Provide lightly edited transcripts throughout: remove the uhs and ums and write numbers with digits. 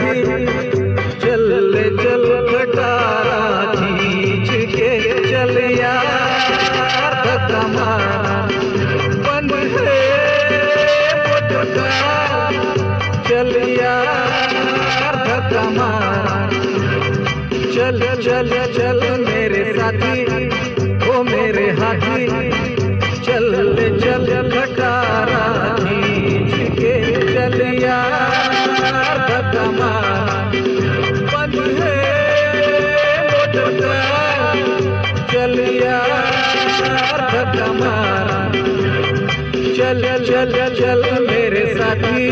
हाथी चल चल खटारा खींच के चल यार धक्का मार बंद है मोटरकार चल यार धक्का मार चल चल चल मेरे साथी ओ मेरे हाथी चल चल खटारा खींच के चल यार धक्का मार बंद है मोटरकार चल यार धक्का मार चल चल चल मेरे साथी।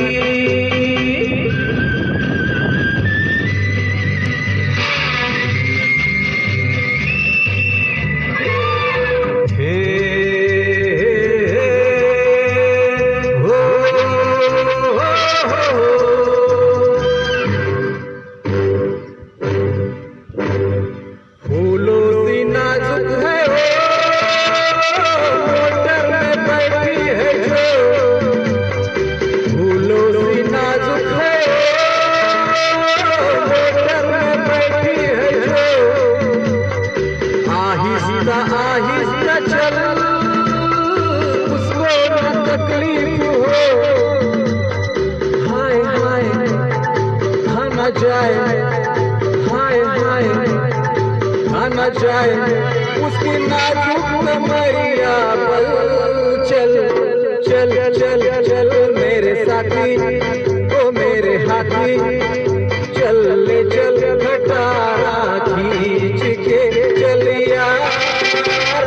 आहिस्ता चल उसको न तकलीफ हो हाय हाय खाना जाए हाय हाय खाना जाए उसकी नाजुक कमरिया पर चल चल चल चल मेरे साथी ओ मेरे हाथी चल चल खटारा खींच के चल यार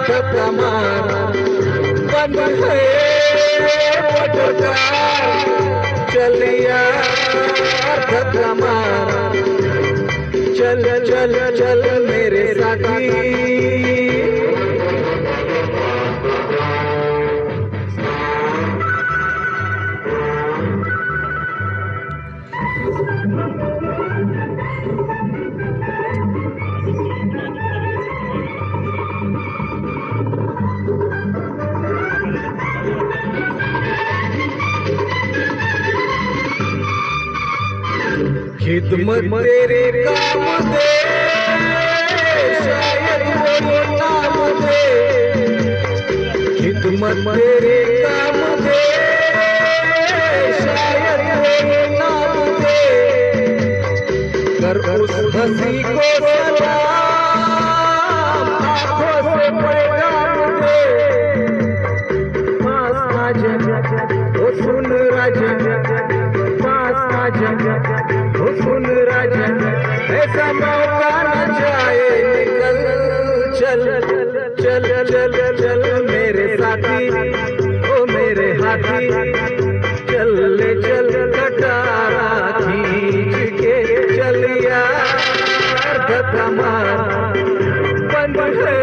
धक्का मार बंद है मोटरकार चल यार धक्का मार चल चल चल मेरे साथी। खिदमत तेरे काम दे शायद वो नाम दे खिदमत तेरे काम दे शायद वो नाम दे कर उस हंसी को सलाम आंखों से पैगाम दे पास आ जा ओ सुन राजा पास आ जा ओ सुन राजा ऐसा मौका न जाए निकल चल चल चल चल मेरे साथी ओ मेरे हाथी चल चल खटारा खींच के चल यार धक्का मार बंद है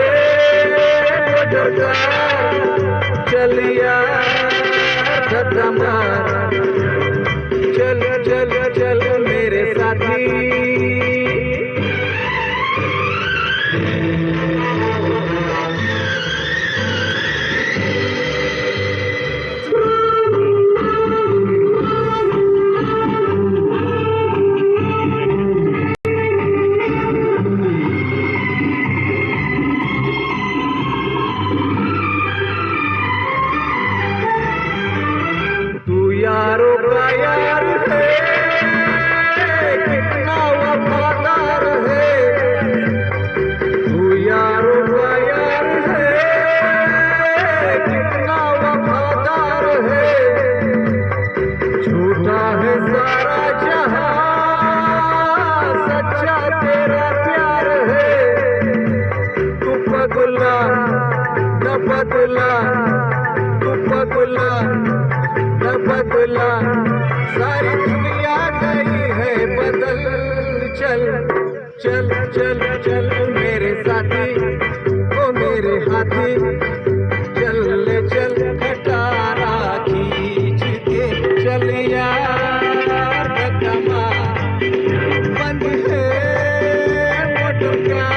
मोटरकार चल यार धक्का मार चल चल चल मेरे साथी। तू यारों का यार है कितना वफादार है तू यारों का यार है कितना वफादार है झूठा है सारा जहां सच्चा तेरा प्यार है तू पगला न बदला तू पगला न बदला सारी दुनिया गई है बदल चल चल चल चल मेरे साथी ओ मेरे हाथी चल चल खटारा खींच के चल यार धक्का मार बंद है मोटरकार